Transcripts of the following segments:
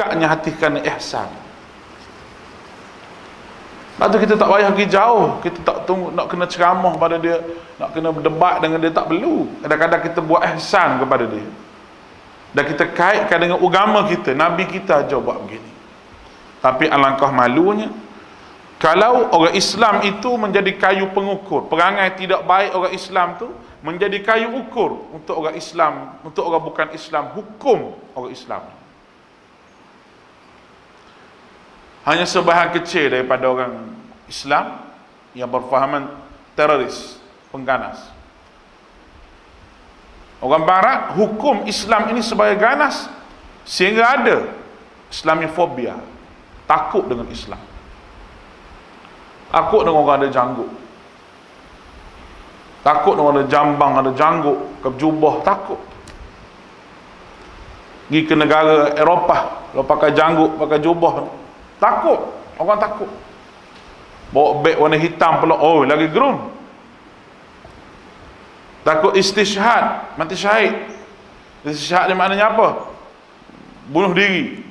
pekatnya hati kerana ihsan. Lepas tu kita tak payah pergi jauh, kita tak tunggu nak kena ceramah pada dia, nak kena berdebat dengan dia, tak perlu. Kadang-kadang kita buat ihsan kepada dia, dan kita kaitkan dengan agama kita. Nabi kita ajar buat begini. Tapi alangkah malunya kalau orang Islam itu menjadi kayu pengukur. Perangai tidak baik orang Islam tu menjadi kayu ukur untuk orang Islam, untuk orang bukan Islam, hukum orang Islam. Hanya sebahagian kecil daripada orang Islam yang berfahaman teroris, pengganas. Orang Barat hukum Islam ini sebagai ganas, sehingga ada Islamofobia, takut dengan Islam, takut dengan orang ada janggut, takut dengan ada jambang, ada janggut, kejubah, takut. Pergi ke negara Eropah, kalau pakai janggut, pakai jubah, takut, orang takut. Bawa beg warna hitam pula, oh lagi gerun. Takut istishhad, mati syahid. Istishhad ni maknanya apa? Bunuh diri.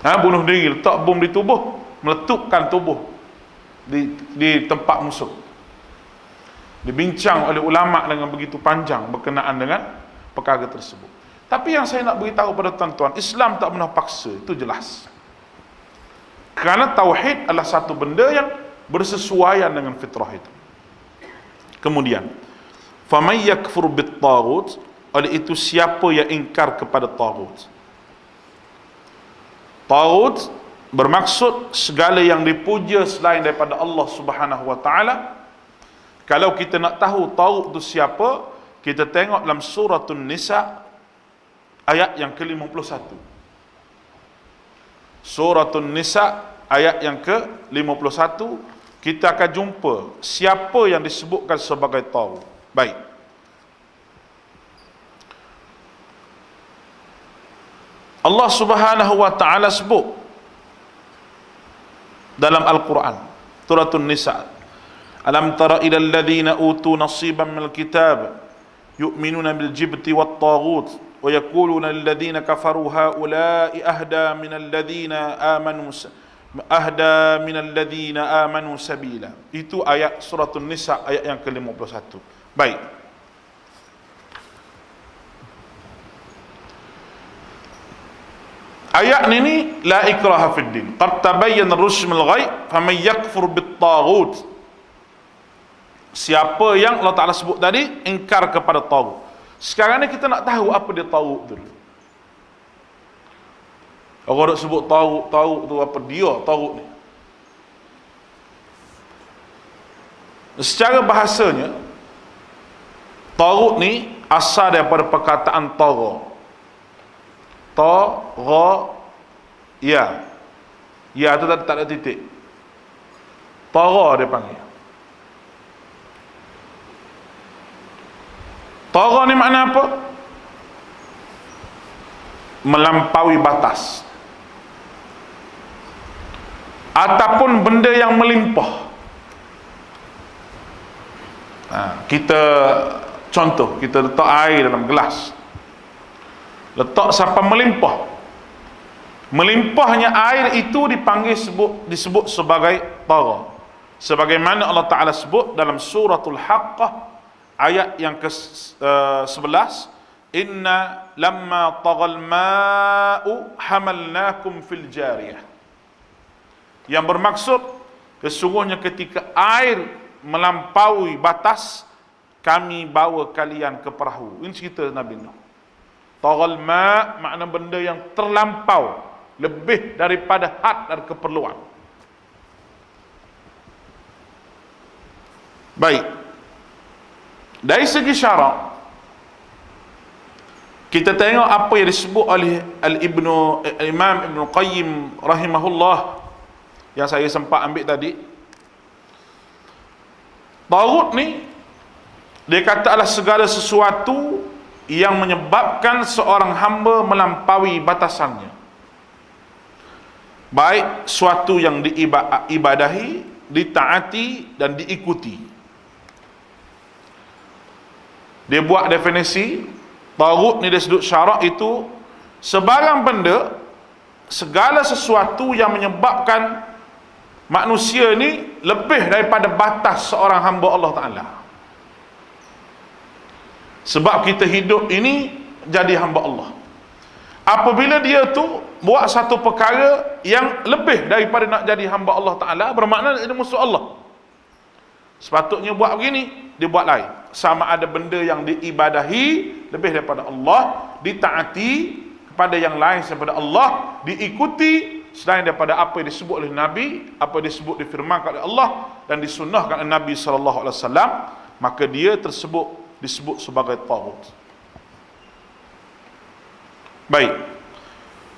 Bunuh diri, letak bom di tubuh, meletupkan tubuh di tempat musuh. Dibincang oleh ulama dengan begitu panjang berkenaan dengan perkara tersebut. Tapi yang saya nak beritahu pada tuan-tuan, Islam tak pernah paksa, itu jelas. Kerana tauhid adalah satu benda yang bersesuaian dengan fitrah itu. Kemudian, faman yakfur bit-taghut, oleh itu siapa yang ingkar kepada taghut. Taghut bermaksud segala yang dipuja selain daripada Allah Subhanahu wa taala. Kalau kita nak tahu taghut itu siapa, kita tengok dalam suratul Nisa ayat yang ke-51. Suratul Nisa ayat yang ke-51, kita akan jumpa siapa yang disebutkan sebagai taghut. Baik. Allah Subhanahu wa taala sebut dalam Al-Quran, suratul Nisa, alam tara ila alladhina utu nasiban minal kitab yu'minuna bil jibti wat taghut wa yaquluna alladhina kafaru haula'i ahda minal ladhina amanu sabila. Itu ayat suratul Nisa ayat yang ke-51. Baik. Ayat ini la ikraha fid din, qad tabayyana ar-rusyd minal ghayy, faman yakfur bit-taghut. Siapa yang Allah Taala sebut tadi ingkar kepada taghut. Sekarang ni kita nak tahu apa dia taghut tu. Orang nak sebut taghut tu apa dia taghut ni? Secara bahasanya taghut ni asal daripada perkataan tagha. Ya tu tak ada titik. Tagha dia panggil. Tagha ni makna apa? Melampaui batas, ataupun benda yang melimpah. Kita contoh, kita letak air dalam gelas, letak sampai melimpah. Melimpahnya air itu disebut sebagai tagha. Sebagaimana Allah Ta'ala sebut dalam suratul Haqqah ayat yang ke-11, inna lamma taghal ma'u hamalnakum fil jariyah. Yang bermaksud sesungguhnya ketika air melampaui batas, kami bawa kalian ke perahu. Ini cerita Nabi Nuh. Taghal ma' makna benda yang terlampau, lebih daripada had dan keperluan. Baik. Dari segi syarak, kita tengok apa yang disebut oleh Imam Ibn Qayyim rahimahullah yang saya sempat ambil tadi. Taghut ni dia kata adalah segala sesuatu yang menyebabkan seorang hamba melampaui batasannya, baik suatu yang diibadahi, ditaati dan diikuti. Dia buat definisi taghut ni, dari sudut syarak itu sebarang benda, segala sesuatu yang menyebabkan manusia ni lebih daripada batas seorang hamba Allah Ta'ala. Sebab kita hidup ini jadi hamba Allah. Apabila dia tu buat satu perkara yang lebih daripada nak jadi hamba Allah Ta'ala, bermakna dia musuh Allah. Sepatutnya buat begini, dia buat lain. Sama ada benda yang diibadahi lebih daripada Allah, ditaati kepada yang lain daripada Allah, diikuti selain daripada apa yang disebut oleh Nabi, apa yang disebut difirmankan oleh Allah dan disunnahkan oleh Nabi SAW, maka dia tersebut disebut sebagai taghut. Baik,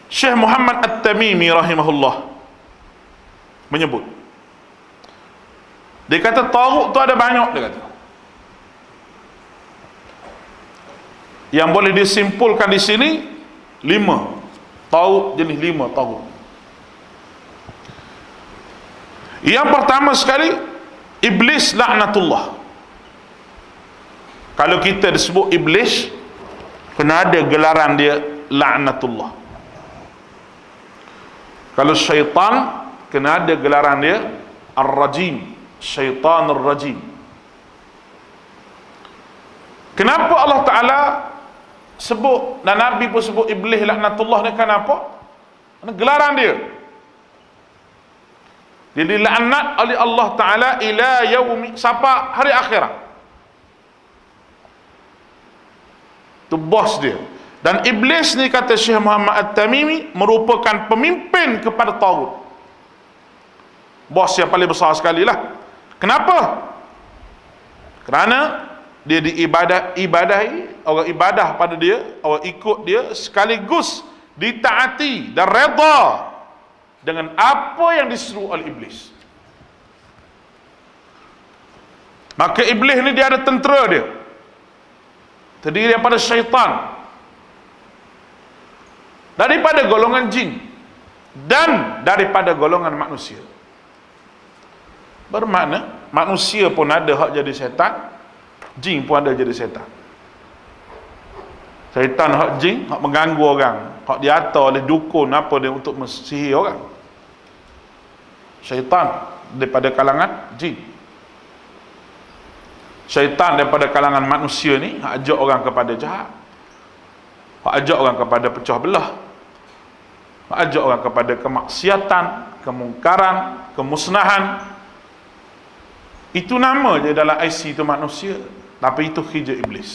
Syekh Muhammad At-Tamimi rahimahullah menyebut, dia kata taghut tu ada banyak, dia kata. Yang boleh disimpulkan di sini 5 taghut, jenis 5 taghut. Yang pertama sekali, iblis laknatullah. Kalau kita disebut iblis, kena ada gelaran dia laknatullah. Kalau syaitan, kena ada gelaran dia ar-rajim, syaitan ar-rajim. Kenapa Allah Ta'ala sebut dan Nabi pun sebut iblis laknatullah ni? Kenapa? Kerana gelaran dia. Dia dilaknat oleh Allah Ta'ala ila yaumi, sampai hari akhirat. Itu bos dia. Dan iblis ni, kata Syekh Muhammad At-Tamimi, merupakan pemimpin kepada taghut. Bos yang paling besar sekali lah. Kenapa? Kerana dia ibadahi, orang ibadah pada dia, orang ikut dia, sekaligus ditaati dan redha dengan apa yang disuruh oleh iblis. Maka iblis ni dia ada tentera dia, terdiri daripada syaitan, daripada golongan jin dan daripada golongan manusia. Bermakna manusia pun ada hak jadi syaitan, jin pun ada jadi syaitan. Syaitan hak jin, hak mengganggu orang, hak diatur oleh dukun apa dia untuk mensihir orang. Syaitan daripada kalangan jin. Syaitan daripada kalangan manusia ni hak ajak orang kepada jahat, hak ajak orang kepada pecah belah, hak ajak orang kepada kemaksiatan, kemungkaran, kemusnahan. Itu nama je dalam IC itu manusia, tapi itu kerja iblis.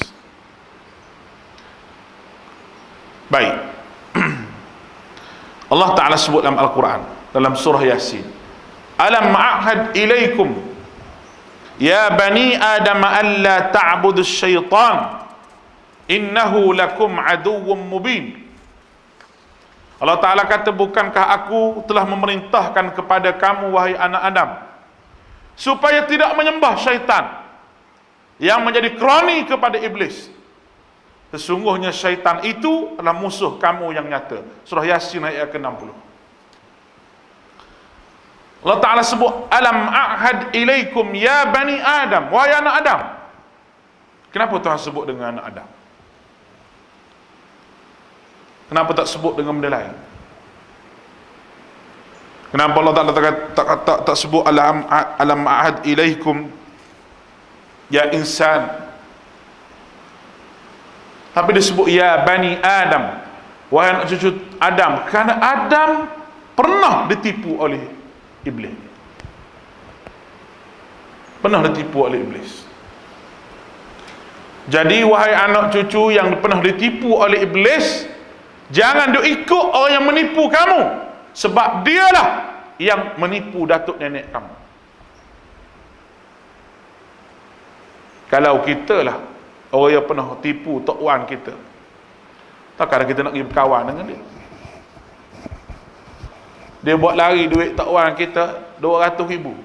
Baik. Allah Ta'ala sebut dalam Al-Quran, dalam surah Yasin, alam ma'ahad ilaikum ya bani adam alla ta'budu syaitan innahu lakum aduwwum mubin. Allah Ta'ala kata, bukankah aku telah memerintahkan kepada kamu wahai anak Adam supaya tidak menyembah syaitan yang menjadi kroni kepada iblis. Sesungguhnya syaitan itu adalah musuh kamu yang nyata. Surah Yasin ayat ke-60. Allah Ta'ala sebut alam a'had ilaikum ya bani Adam, wahai anak Adam. Kenapa Tuhan sebut dengan anak Adam? Kenapa tak sebut dengan benda lain? Kenapa Allah Ta'ala tak sebut alam a'had ilaikum ya insan, tapi dia sebut ya bani Adam, wahai anak cucu Adam? Kerana Adam pernah ditipu oleh iblis. Pernah ditipu oleh iblis. Jadi wahai anak cucu yang pernah ditipu oleh iblis, jangan dia ikut orang yang menipu kamu, sebab dialah yang menipu datuk nenek kamu. Kalau kita lah orang yang pernah tipu tok wan kita, takkan kita nak pergi berkawan dengan dia? Dia buat lari duit tok wan kita 200,000.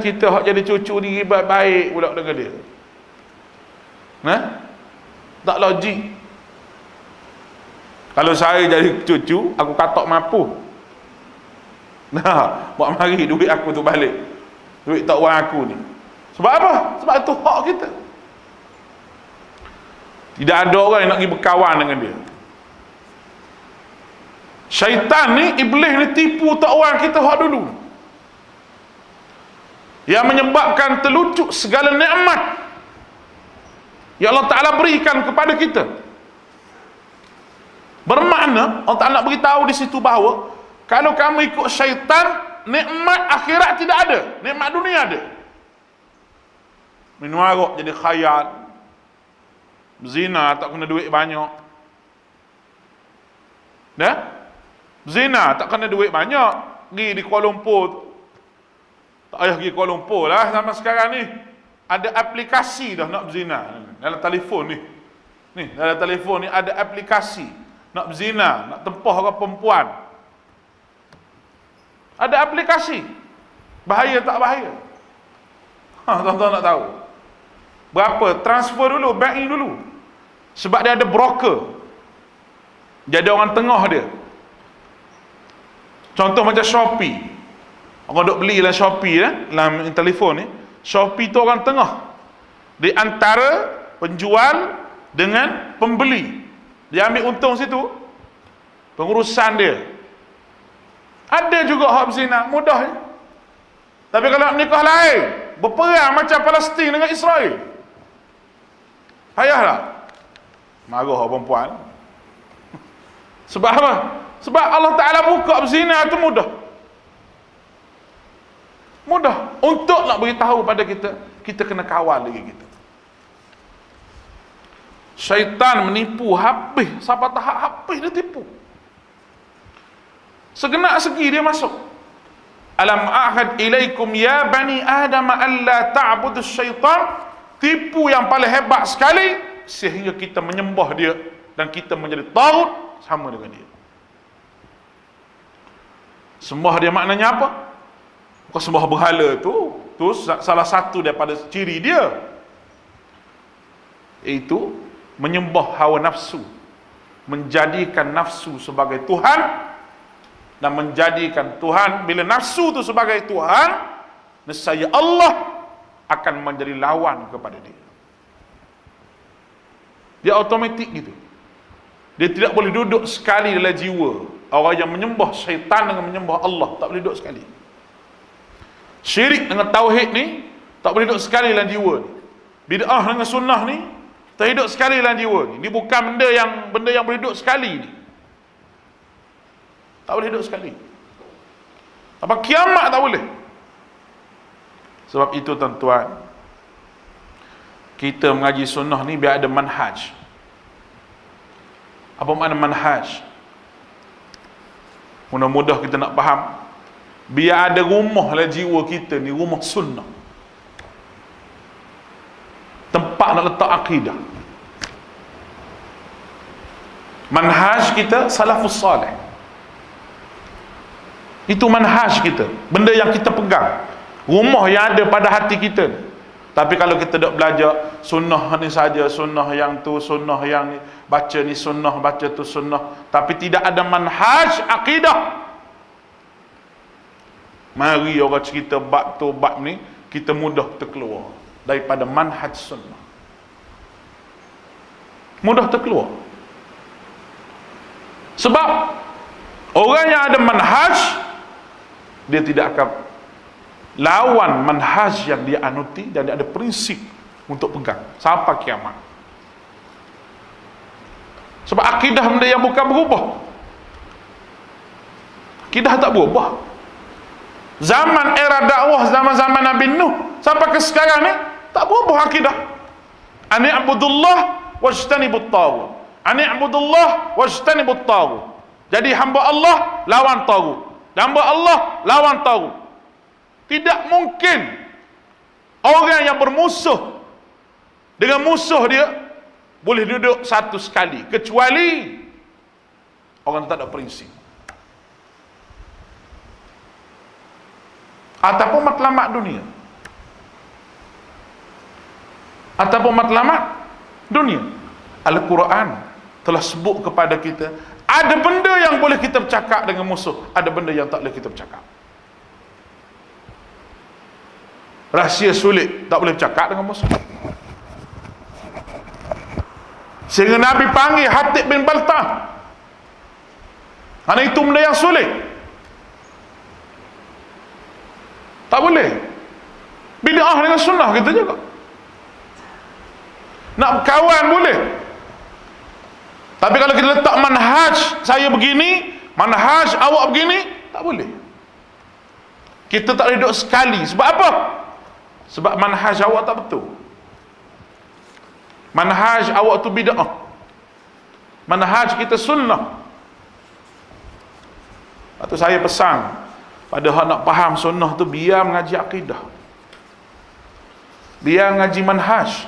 Kita hak jadi cucu ni ribat baik pula dengan dia. Tak logik. Kalau saya jadi cucu, aku katok mampu. Buat mari duit aku tu balik, duit tok wan aku ni. Sebab apa? Sebab itu hak kita. Tidak ada orang yang nak pergi berkawan dengan dia. Syaitan ni, iblis ni tipu tak orang kita hak dulu, yang menyebabkan terlucut segala nikmat yang Allah Ta'ala berikan kepada kita. Bermakna Allah Ta'ala nak beritahu di situ bahawa kalau kamu ikut syaitan, nikmat akhirat tidak ada, nikmat dunia ada. Minum arak jadi khayal, zina tak kena duit banyak, dah zina tak kena duit banyak, pergi di Kuala Lumpur tu. Tak payah pergi Kuala Lumpur lah, zaman sekarang ni ada aplikasi dah nak berzina dalam telefon ni. Ni dalam telefon ni ada aplikasi nak berzina, nak tempah orang perempuan. Ada aplikasi. Bahaya tak bahaya? Tuan-tuan nak tahu berapa? Transfer dulu, bank dulu. Sebab dia ada broker, jadi orang tengah dia. Contoh macam Shopee. Orang duk beli dalam Shopee dalam telefon ni. Shopee tu orang tengah di antara penjual dengan pembeli. Dia ambil untung situ, pengurusan dia. Ada juga hak berzina, mudah je. Tapi kalau nikah lain, berperang macam Palestin dengan Israel, payahlah. Marah orang perempuan. Sebab apa? Sebab Allah Ta'ala buka berzina itu mudah. Mudah untuk nak beritahu pada kita, kita kena kawal diri kita. Syaitan menipu habis, sampai tahap habis dia tipu. Segenap segi dia masuk. Alam ahad ilaikum ya bani Adam alla ta'budu syaitan. Tipu yang paling hebat sekali, sehingga kita menyembah dia dan kita menjadi taghut sama dengan dia. Sembah dia maknanya apa? Bukan sembah berhala tu salah satu daripada ciri dia, iaitu menyembah hawa nafsu, menjadikan nafsu sebagai Tuhan, dan menjadikan Tuhan, bila nafsu tu sebagai Tuhan, nescaya Allah akan menjadi lawan kepada dia. Dia automatik gitu. Dia tidak boleh duduk sekali dalam jiwa. Orang yang menyembah syaitan dengan menyembah Allah tak boleh duduk sekali. Syirik dengan tauhid ni tak boleh duduk sekali dalam jiwa ni. Bid'ah dengan sunnah ni tak hidup sekali dalam jiwa ni. Ni bukan benda yang boleh duduk sekali ni. Tak boleh hidup sekali. Sampai kiamat tak boleh. Sebab itu tuan-tuan, kita mengaji sunnah ni biar ada manhaj. Apa makna manhaj? Mudah-mudah kita nak faham. Biar ada rumah lah jiwa kita ni, rumah sunnah, tempat nak letak akidah. Manhaj kita salafus salih. Itu manhaj kita, benda yang kita pegang, rumah yang ada pada hati kita. Tapi kalau kita dok belajar sunnah ni saja, sunnah yang tu, sunnah yang ni, baca ni sunnah, baca tu sunnah, tapi tidak ada manhaj akidah, mari orang cerita bab tu bab ni, kita mudah terkeluar daripada manhaj sunnah. Mudah terkeluar. Sebab orang yang ada manhaj, dia tidak akan lawan manhaj yang dia anuti, dan dia ada prinsip untuk pegang sampai kiamat. Sebab akidah benda yang bukan berubah. Akidah tak berubah. Zaman era dakwah, zaman-zaman Nabi Nuh sampai ke sekarang ni tak berubah akidah. Ani abudullah wajtanibut taghut. Ani abudullah wajtanibut taghut. Jadi hamba Allah lawan taghut. Hamba Allah lawan taghut. Tidak mungkin orang yang bermusuh dengan musuh dia boleh duduk satu sekali, kecuali orang tak ada prinsip ataupun matlamat dunia, ataupun matlamat dunia. Al-Quran telah sebut kepada kita, ada benda yang boleh kita bercakap dengan musuh, ada benda yang tak boleh kita bercakap. Rahsia sulit tak boleh bercakap dengan musuh. Sehingga Nabi panggil Hatib bin Baltah. Karena itu benda yang sulit. Tak boleh. Bid'ah dengan sunnah kita juga. Nak kawan boleh. Tapi kalau kita letak manhaj saya begini, manhaj awak begini, tak boleh. Kita tak boleh duduk sekali. Sebab apa? Sebab manhaj awak tak betul. Manhaj awak tu bid'ah. Manhaj kita sunnah. Lepas tu saya pesan pada hak nak faham sunnah tu, biar mengaji akidah, biar ngaji manhaj,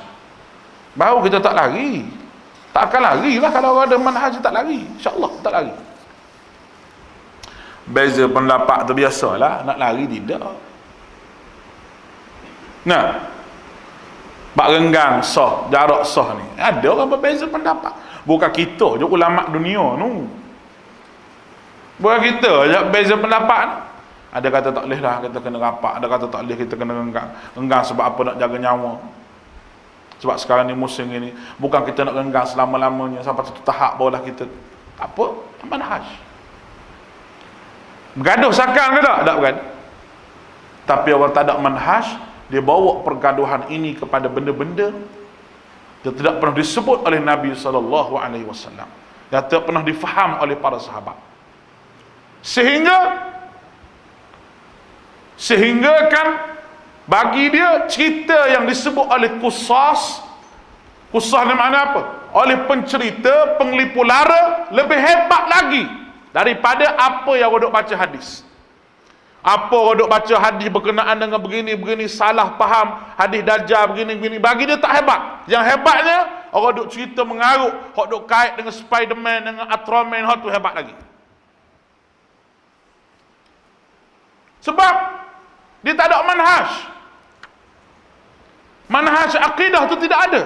baru kita tak lari. Tak akan lari lah kalau ada manhaj tak lari, insyaAllah tak lari. Beza pendapat tu biasalah, nak lari tidak. Nah, bak renggang sah, jarak sah ni, ada orang berbeza pendapat. Bukan kita je ulama dunia tu, bukan kita je beza pendapat ni. Ada kata tak boleh lah kita kena rapat, ada kata tak boleh kita kena renggang. Renggang sebab apa? Nak jaga nyawa. Sebab sekarang ni musim ini, bukan kita nak renggang selama-lamanya, sampai satu tahap barulah kita apa? Manhaj. Bergaduh sakang ke tak? Tak bergaduh. Tapi orang tak ada manhaj, dia bawa pergaduhan ini kepada benda-benda yang tidak pernah disebut oleh Nabi SAW, yang tidak pernah difaham oleh para sahabat. Sehingga kan bagi dia cerita yang disebut oleh kusas ni makna apa? Oleh pencerita, penglipu lara, lebih hebat lagi daripada apa yang orang duk baca hadis. Apa orang duk baca hadis berkenaan dengan begini-begini, salah faham hadis Dajjal begini-begini, bagi dia tak hebat. Yang hebatnya orang duk cerita mengarut, hok duk kait dengan Spiderman, dengan Ultraman, hok tu hebat lagi. Sebab dia tak ada manhaj. Manhaj akidah tu tidak ada.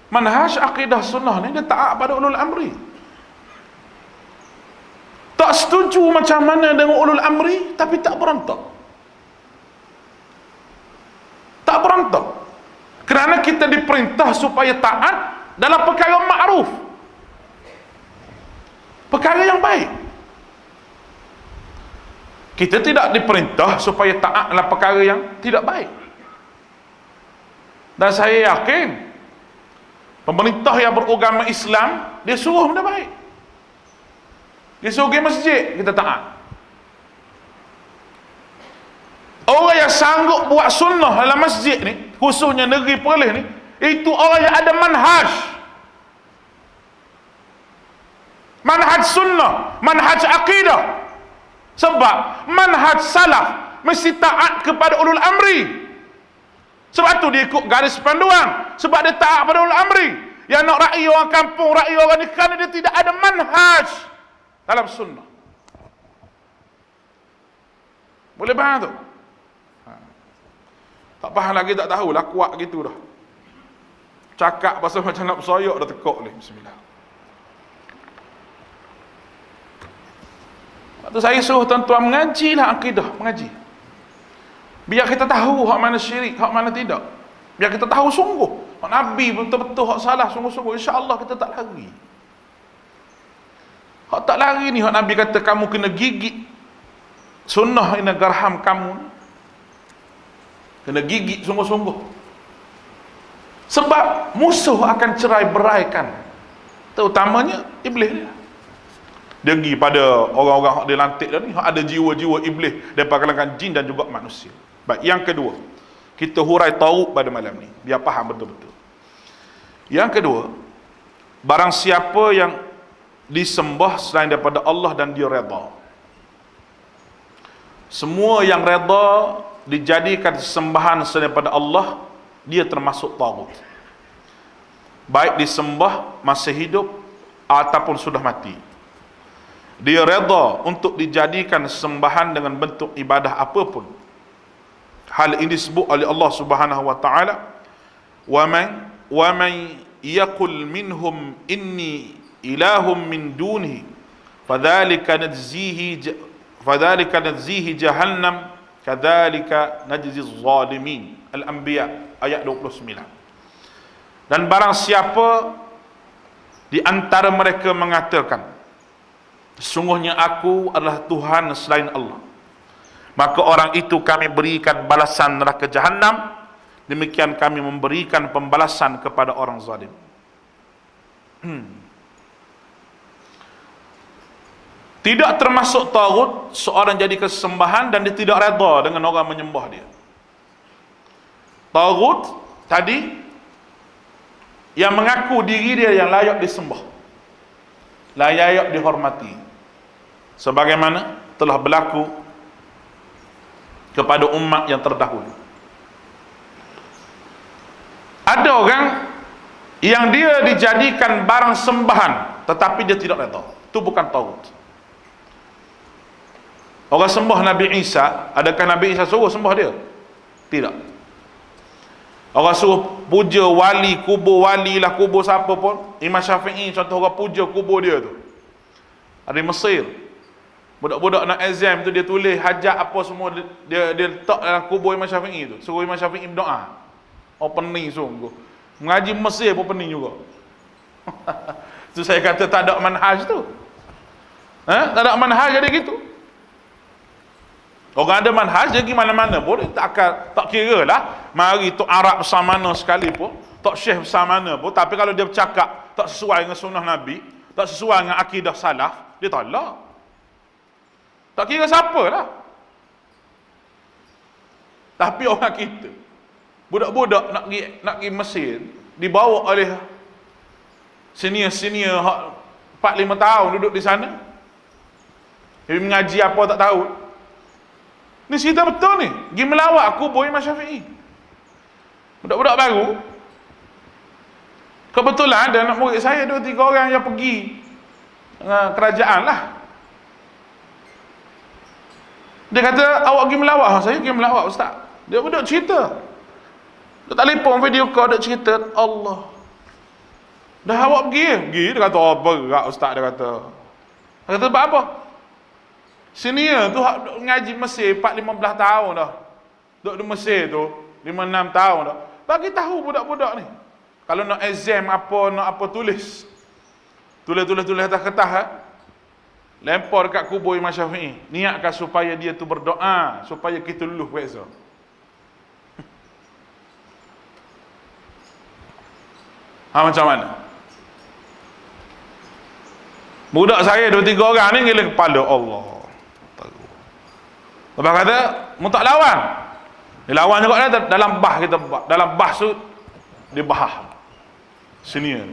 Manhaj akidah sunnah ni dia taat pada ulul amri. Tak setuju macam mana dengan ulul amri, tapi tak berontak. Tak berontak. Kerana kita diperintah supaya taat dalam perkara ma'ruf, perkara yang baik. Kita tidak diperintah supaya taat dalam perkara yang tidak baik. Dan saya yakin pemerintah yang beragama Islam, dia suruh benda baik. Dia suruh pergi masjid, kita taat. Orang yang sanggup buat sunnah dalam masjid ni, khususnya negeri Perlis ni, itu orang yang ada manhaj. Manhaj sunnah, manhaj akidah. Sebab manhaj salaf mesti taat kepada ulul amri. Sebab tu dia ikut garis panduan, sebab dia taat pada ulul amri. Yang nak rakyat orang kampung, rakyat orang ni, kerana dia tidak ada manhaj dalam sunnah. Boleh faham tu? Tak faham lagi, tak tahulah, kuat gitu dah. Cakap pasal macam nak bersoyok dah tekuk ni. Bismillah. Lepas tu saya suruh tuan-tuan mengajilah akidah, mengaji. Biar kita tahu hak mana syirik, hak mana tidak. Biar kita tahu sungguh hak Nabi betul-betul, hak salah sungguh-sungguh. InsyaAllah kita tak lari. Hak tak lari ni, hak Nabi kata kamu kena gigit sunnah ina garham kamu, kena gigit sungguh-sungguh. Sebab musuh akan cerai beraikan, terutamanya iblis ni. Dia pergi pada orang-orang yang dilantik dah ni, ada jiwa-jiwa iblis daripada kalangan jin dan juga manusia. Baik, yang kedua, kita hurai tauk pada malam ni, biar faham betul-betul. Yang kedua, barang siapa yang disembah selain daripada Allah dan dia redha, semua yang redha dijadikan sembahan selain daripada Allah, dia termasuk tagut. Baik disembah masih hidup ataupun sudah mati, dia redha untuk dijadikan sembahan dengan bentuk ibadah apapun. Hal ini disebut oleh Allah Subhanahu wa taala, wa man yaqul minhum inni ilahum min dunihi fadzalika najzihi jahannam kadzalika najzi az-zalimin. Al-Anbiya ayat 29. Dan barang siapa di antara mereka mengatakan, sesungguhnya aku adalah Tuhan selain Allah, maka orang itu kami berikan balasan neraka Jahannam. Demikian kami memberikan pembalasan kepada orang zalim. Tidak termasuk taghut seorang jadi kesembahan dan dia tidak redha dengan orang menyembah dia. Taghut tadi yang mengaku diri dia yang layak disembah, layak dihormati, sebagaimana telah berlaku kepada umat yang terdahulu. Ada orang yang dia dijadikan barang sembahan tetapi dia tidak redha. Itu bukan taghut. Orang sembah Nabi Isa, adakah Nabi Isa suruh sembah dia? Tidak. Orang suruh puja wali, kubur wali lah, kubur siapa pun. Imam Syafi'i contoh orang puja kubur dia tu. Ada di Mesir. Budak-budak nak exam tu dia tulis hajat apa semua dia letak dalam kubur Imam Syafi'i tu. Suruh Imam Syafi'i berdoa. Oh pening sungguh. Mengaji Mesir pun pening juga. Tu saya kata tak ada manhaj tu. Tak ada manhaj jadi gitu. Orang ada manhaj dia pergi mana-mana pun tak kira lah mari Tok Arab besar mana sekalipun, Tok Syekh besar mana pun, tapi kalau dia bercakap tak sesuai dengan sunnah Nabi, tak sesuai dengan akidah salaf, dia tolak. Tak kira siapa lah. Tapi orang kita budak-budak nak pergi Mesir dibawa oleh senior 4-5 tahun duduk di sana. Dia mengaji apa tak tahu. Ni cerita betul ni. Pergi melawat kubur Imam Syafi'i. Budak-budak baru. Kebetulan ada anak murid saya 2-3 orang yang pergi kerajaan lah. Dia kata, awak pergi melawat? Saya pergi melawat ustaz. Dia duduk cerita. Dia telefon video call, duduk cerita. Allah. Dah awak pergi? Pergi. Dia kata, oh berat ustaz. Dia kata. Dia kata, sebab apa? Senior tu ngaji Mesir 4-15 tahun dah. Duduk di Mesir tu 5-6 tahun dah. Bagi tahu budak-budak ni. Kalau nak exam nak apa tulis. Tulis atas kertas lempar dekat kubur Imam Syafi'i. Niatkan supaya dia tu berdoa supaya kita lulus besok. Macam mana? Budak saya 2-3 orang ni gila kepala Allah. Lepas kata, mu tak lawan. Dia lawan juga dalam bah kita buat. Dalam bah tu, dia bahas. Senior.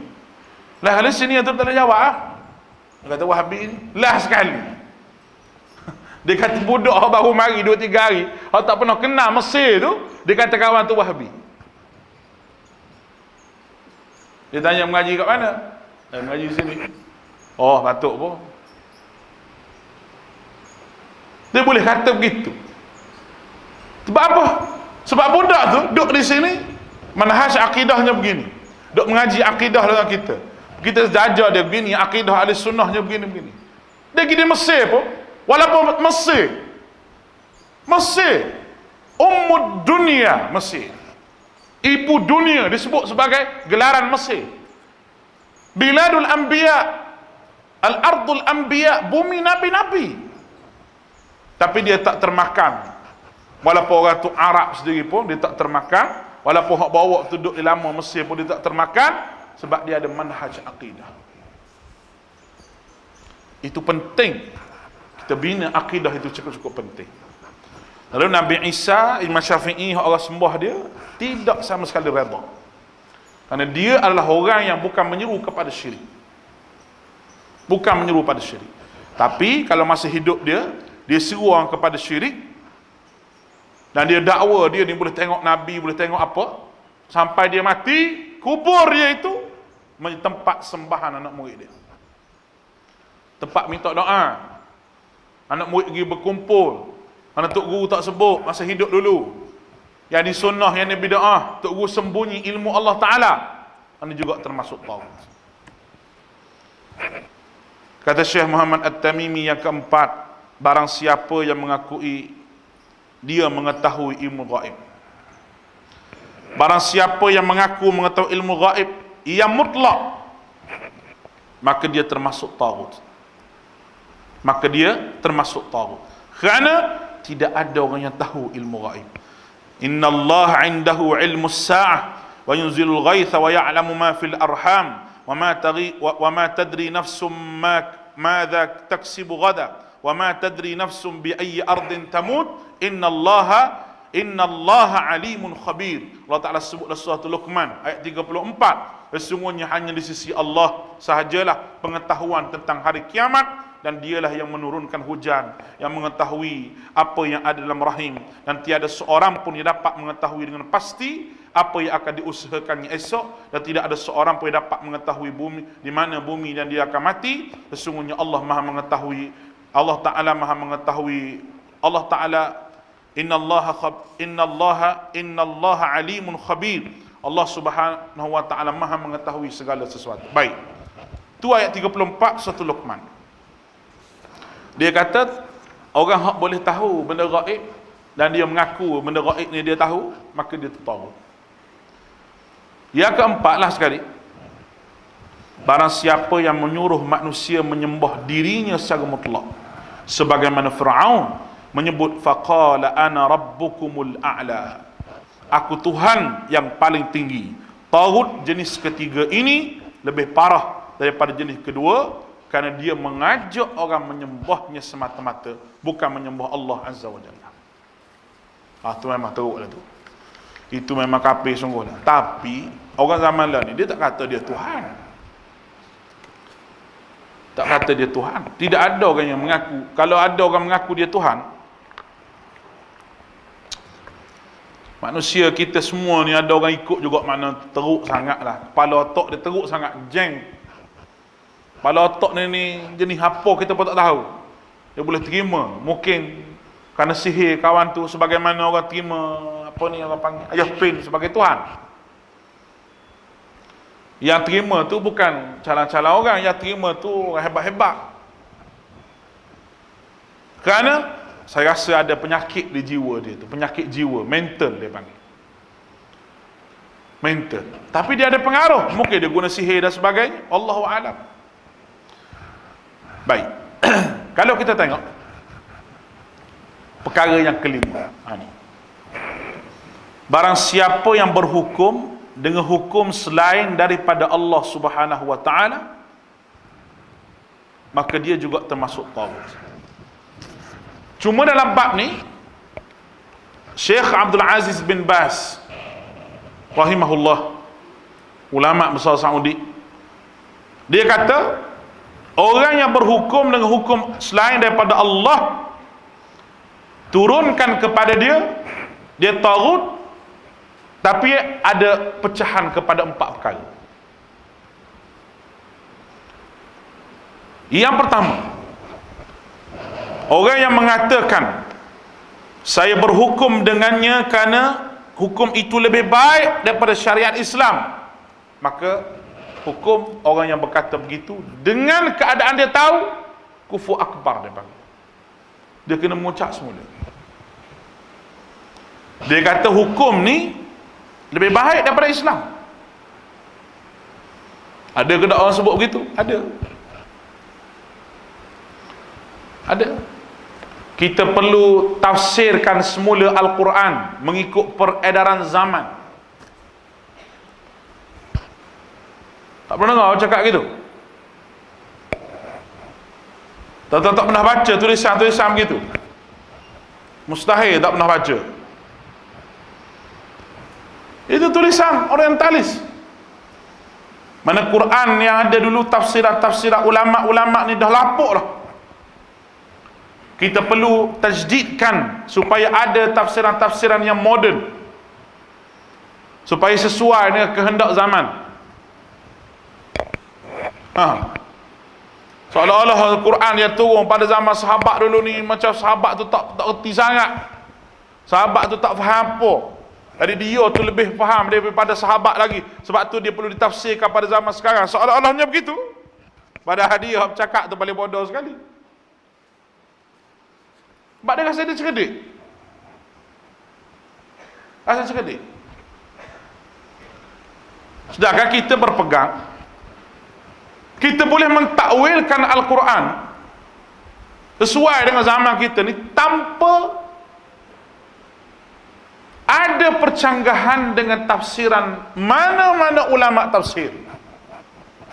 Lah kali senior tu tak boleh jawab. Dia kata, Wahabi ni, lah sekali. Dia kata, budak baru mari 2-3 hari. Orang tak pernah kenal Mesir tu, dia kata kawan tu Wahabi. Dia tanya mengaji kat mana? Mengaji sini. Oh, batuk pun. Dia boleh kata begitu. Sebab apa? Sebab budak tu duduk di sini manhaj akidahnya begini. Duduk mengaji akidah dengan kita. Kita ajar dia begini, akidah ahli sunnahnya begini-begini. Dia pergi di Mesir pun, walaupun Mesir Ummud dunia Mesir. Ibu dunia disebut sebagai gelaran Mesir. Biladul Anbiya, Al-Ardul Anbiya, bumi nabi-nabi. Tapi dia tak termakan. Walaupun orang tu Arab sendiri pun dia tak termakan. Walaupun hak bawa tu duduk di lama Mesir pun dia tak termakan. Sebab dia ada manhaj akidah. Itu penting. Kita bina akidah itu cukup-cukup penting. Lalu Nabi Isa, Imam Syafi'i, orang sembah dia, tidak sama sekali redha. Kerana dia adalah orang yang bukan menyeru kepada syirik. Bukan menyeru pada syirik. Tapi kalau masa hidup dia seru orang kepada syirik, dan dia dakwa dia ni boleh tengok Nabi, boleh tengok apa, sampai dia mati, kubur dia itu menjadi tempat sembahan anak murid dia, tempat minta doa. Anak murid pergi berkumpul. Anak tok guru tak sebut masa hidup dulu, yang di sunnah, yang di bid'ah. Tok guru sembunyi ilmu Allah Ta'ala, ini juga termasuk taghut. Kata Syekh Muhammad At-Tamimi yang keempat, barang siapa yang mengakui dia mengetahui ilmu gaib, Barang siapa yang mengaku mengetahui ilmu gaib yang mutlak, maka dia termasuk taghut. Maka dia termasuk taghut. Kerana tidak ada orang yang tahu ilmu gaib. Innallaha 'indahu 'ilmus sa'ah wa yunzilul ghaitha wa ya'lamu ma fil arham wa ma tadri nafsum madza taksibu ghada wa ma tadri nafsum bi ayyi ardin tamut innallaha alimun khabir. Allah Ta'ala sebut dalam surah Luqman ayat 34, sesungguhnya hanya di sisi Allah sahajalah pengetahuan tentang hari kiamat, dan dialah yang menurunkan hujan, yang mengetahui apa yang ada dalam rahim, dan tiada seorang pun yang dapat mengetahui dengan pasti apa yang akan diusahakannya esok, dan tidak ada seorang pun yang dapat mengetahui bumi, di mana bumi dan dia akan mati. Sesungguhnya Allah Maha mengetahui, Allah Ta'ala Maha mengetahui, Allah Ta'ala innallaha alimun khabir. Allah Subhanahu wa Ta'ala Maha mengetahui segala sesuatu. Baik. Tu ayat 34 surah Luqman. Dia kata orang hak boleh tahu benda gaib dan dia mengaku benda gaib ni dia tahu, maka dia tahu. Yang keempatlah sekali, barang siapa yang menyuruh manusia menyembah dirinya secara mutlak, sebagaimana Fir'aun menyebut faqala ana rabbukumul a'la, aku Tuhan yang paling tinggi. Taghut jenis ketiga ini lebih parah daripada jenis kedua, kerana dia mengajak orang menyembahnya semata-mata, bukan menyembah Allah Azza wa Jalla. Itu memang teruk lah tu. Itu memang kafir sungguh lah. Tapi orang zaman lah ni, dia tak kata dia Tuhan. Tak kata dia Tuhan. Tidak ada orang yang mengaku. Kalau ada orang mengaku dia Tuhan, manusia kita semua ni ada orang ikut juga, mana teruk sangat lah. Kepala otak dia teruk sangat, jeng. Kepala otak ni jenis apa kita pun tak tahu. Dia boleh terima. Mungkin kerana sihir kawan tu, sebagaimana orang terima apa ni orang panggil Ayah Pin sebagai Tuhan. Yang terima tu bukan calon-calon orang, yang terima tu orang hebat-hebat. Kerana saya rasa ada penyakit di jiwa dia tu, penyakit jiwa, mental dia panggil. Mental. Tapi dia ada pengaruh, mungkin dia guna sihir dan sebagainya, Allahu a'lam. Baik. Kalau kita tengok perkara yang kelima, ni. Barang siapa yang berhukum dengan hukum selain daripada Allah Subhanahu wa Ta'ala, maka dia juga termasuk taghut. Cuma dalam bab ni, Syekh Abdul Aziz bin Baz rahimahullah, ulama besar Saudi, dia kata orang yang berhukum dengan hukum selain daripada Allah, turunkan kepada dia taghut. Tapi ada pecahan kepada 4 perkara. Yang pertama, orang yang mengatakan saya berhukum dengannya kerana hukum itu lebih baik daripada syariat Islam, maka hukum orang yang berkata begitu dengan keadaan dia tahu, kufur akbar dia panggil. Dia kena mengucap semula. Dia kata hukum ni lebih baik daripada Islam. Ada ke tak orang sebut begitu? Ada. Ada. Kita perlu tafsirkan semula Al-Quran mengikut peredaran zaman. Tak pernah dengar orang cakap gitu? Tak pernah baca tulisan-tulisan begitu? Mustahil tak pernah baca. Itu tulisan orientalis. Mana Quran yang ada dulu, tafsiran ulama-ulama ni dah lapuk lah. Kita perlu tajdidkan supaya ada tafsiran-tafsiran yang moden, supaya sesuai dengan kehendak zaman. Seolah-olah Al-Quran dia turun pada zaman sahabat dulu ni, macam sahabat tu tak erti sangat. Sahabat tu tak faham apa. Jadi dia tu lebih faham daripada sahabat lagi. Sebab tu dia perlu ditafsirkan pada zaman sekarang. Seolah-olahnya begitu. Padahal dia bercakap tu paling bodoh sekali. Sebab dia rasa dia cerdik. Rasa cerdik. Sedangkan kita berpegang, kita boleh mentakwilkan Al-Quran sesuai dengan zaman kita ni tanpa ada percanggahan dengan tafsiran mana-mana ulama tafsir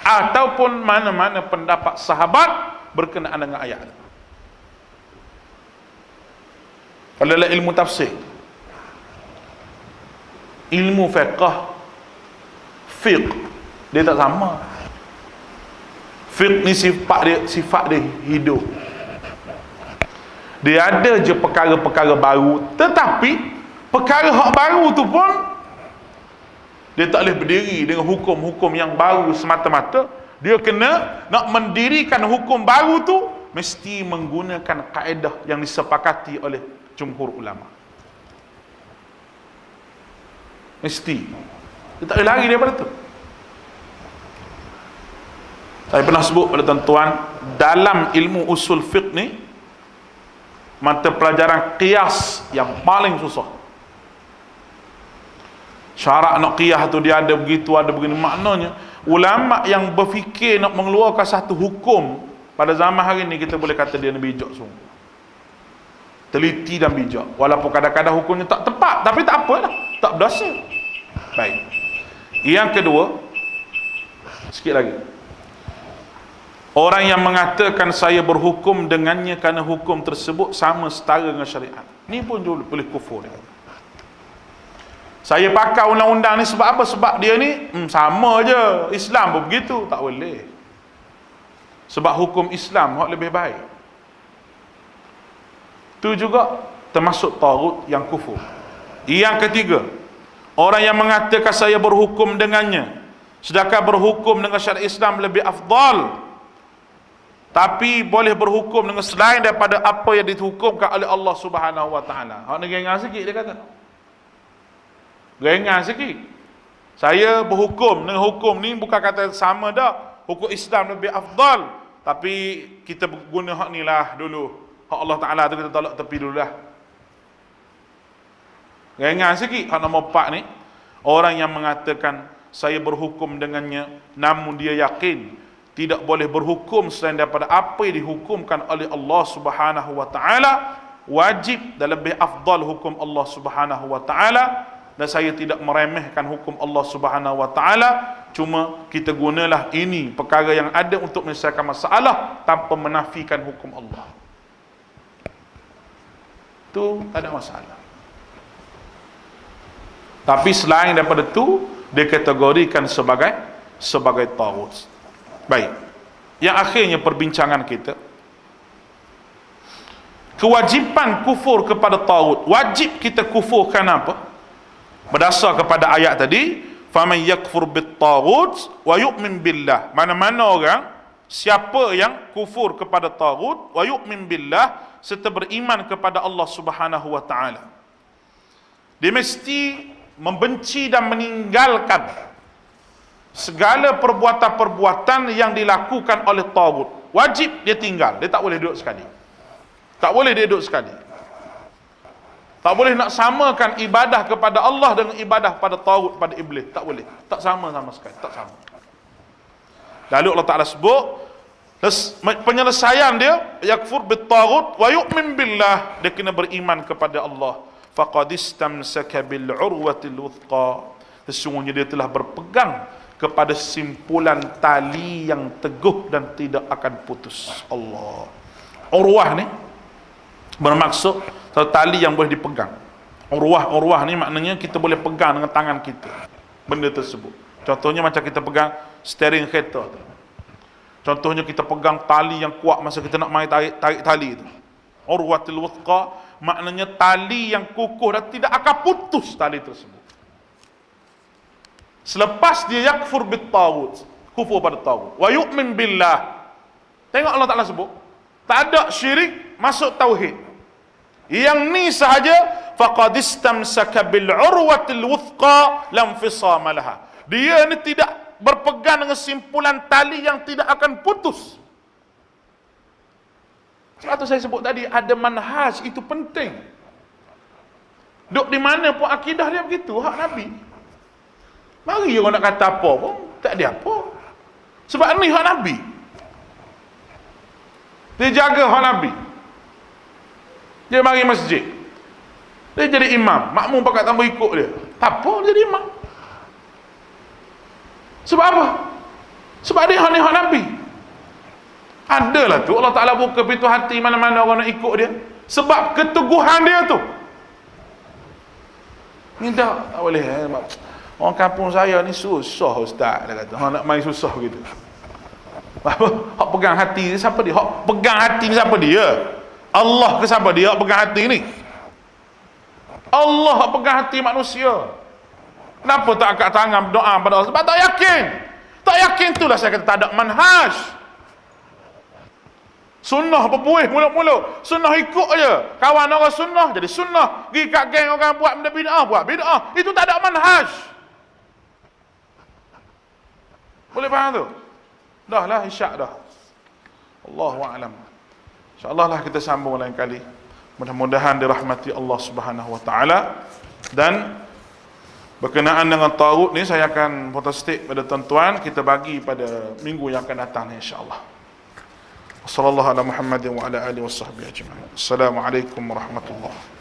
ataupun mana-mana pendapat sahabat berkenaan dengan ayat. Kalau dalam ilmu tafsir, ilmu fiqh dia tak sama. Fiqh ni sifat dia hidup. Dia ada je perkara-perkara baru, tetapi perkara hak baru tu pun dia tak boleh berdiri dengan hukum-hukum yang baru semata-mata. Dia kena nak mendirikan hukum baru tu mesti menggunakan kaedah yang disepakati oleh jumhur ulama. Mesti. Dia tak boleh lari daripada tu. Saya pernah sebut pada tuan-tuan, dalam ilmu usul fiqh ni, mata pelajaran qiyas yang paling susah. Syarat nak qiyas tu dia ada begitu, ada begini. Maknanya ulama yang berfikir nak mengeluarkan satu hukum pada zaman hari ni, kita boleh kata dia bijak sungguh, teliti dan bijak. Walaupun kadang-kadang hukumnya tak tepat, tapi tak apalah, tak berdosa. Baik. Yang kedua, sikit lagi, orang yang mengatakan saya berhukum dengannya kerana hukum tersebut sama setara dengan syariat, ni pun boleh kufur dia. Saya pakai undang-undang ni sebab apa? Sebab dia ni sama je, Islam pun begitu. Tak boleh. Sebab hukum Islam hak lebih baik. Itu juga termasuk taghut yang kufur. Yang ketiga, orang yang mengatakan saya berhukum dengannya sedangkan berhukum dengan syariat Islam lebih afdal, tapi boleh berhukum dengan selain daripada apa yang dihukumkan oleh Allah Subhanahu wa taala. Hak ni gengar sikit dia kata. Gengar sikit. Saya berhukum dengan hukum ni bukan kata sama dah. Hukum Islam lebih afdal, tapi kita guna hak ni lah dulu. Hak Allah Taala tu kita tolak tepi dulu lah. Gengar sikit. Hak nombor 4 ni, orang yang mengatakan saya berhukum dengannya namun dia yakin tidak boleh berhukum selain daripada apa yang dihukumkan oleh Allah Subhanahu wa taala, wajib dan lebih afdal hukum Allah Subhanahu wa taala, dan saya tidak meremehkan hukum Allah Subhanahu wa taala, cuma kita gunalah ini perkara yang ada untuk menyelesaikan masalah tanpa menafikan hukum Allah. Tu tak ada masalah. Tapi selain daripada tu, dikategorikan sebagai taghut. Baik. Yang akhirnya perbincangan kita, kewajiban kufur kepada taghut. Wajib kita kufur kenapa? Berdasar kepada ayat tadi, faman yakfur bit-taghut wa yu'min billah. Mana-mana orang, siapa yang kufur kepada taghut wa yu'min billah, serta beriman kepada Allah Subhanahu wa taala, dia mesti membenci dan meninggalkan segala perbuatan-perbuatan yang dilakukan oleh taghut. Wajib dia tinggal, dia tak boleh duduk sekali. Tak boleh dia duduk sekali. Tak boleh nak samakan ibadah kepada Allah dengan ibadah pada taghut, pada iblis. Tak boleh. Tak sama sama sekali. Tak sama. Lalu Allah Ta'ala sebut penyelesaian dia, yakfur bit-taghut wa yu'min billah, dia kena beriman kepada Allah. Faqad istamsaka bil urwatil wuthqa, sesungguhnya dia telah berpegang kepada simpulan tali yang teguh dan tidak akan putus. Allah. Urwah ni bermaksud satu tali yang boleh dipegang. Urwah ni maknanya kita boleh pegang dengan tangan kita benda tersebut. Contohnya macam kita pegang steering kereta tu. Contohnya kita pegang tali yang kuat masa kita nak main tarik tali tu. Urwatul wuthqa maknanya tali yang kukuh dan tidak akan putus tali tersebut. Selepas dia yakfur bit-taghut, kufur pada taghut, wa yu'min billah. Tengok Allah Ta'ala sebut, tak ada syirik, masuk tauhid. Yang ni sahaja, faqad istamsaka bil urwatil wuthqa lam fisama laha. Dia ni tidak berpegang dengan simpulan tali yang tidak akan putus. Sebab tu saya sebut tadi, ada manhaj, itu penting. Duk di mana pun akidah dia begitu, hak Nabi. Mari orang nak kata apa pun tak ada apa. Sebab ni hak Nabi. Dia jaga hak Nabi. Dia mari masjid. Dia jadi imam. Makmum pakat tambah ikut dia. Tak apa, dia jadi imam. Sebab apa? Sebab dia hak ni hak Nabi. Adalah tu Allah Ta'ala buka pintu hati mana-mana orang nak ikut dia. Sebab keteguhan dia tu. Ni tak boleh. Orang kampung saya ni susah ustaz. Dia kata, nak main susah gitu. Apa? Hak pegang hati ni siapa dia? Hak pegang hati ni siapa dia? Allah ke siapa dia hak pegang hati ni? Allah hak pegang hati manusia. Kenapa tak angkat tangan berdoa pada Allah? Sebab tak yakin. Tak yakin itulah saya kata tak ada manhaj. Sunnah berbuih mula-mula. Sunnah ikut je. Kawan orang sunnah jadi sunnah. Pergi kat geng orang buat benda bid'ah, buat bid'ah. Itu tak ada manhaj. Boleh faham tu? Dah lah, isyak dah. Allahu a'lam. InsyaAllah lah kita sambung lain kali. Mudah-mudahan dirahmati Allah Subhanahu wa taala. Dan berkenaan dengan tagut ni saya akan protestik pada tuan-tuan, kita bagi pada minggu yang akan datang insya-Allah. Sallallahu ala Muhammadin wa ala alihi washabbihi ajma'in. Assalamualaikum warahmatullahi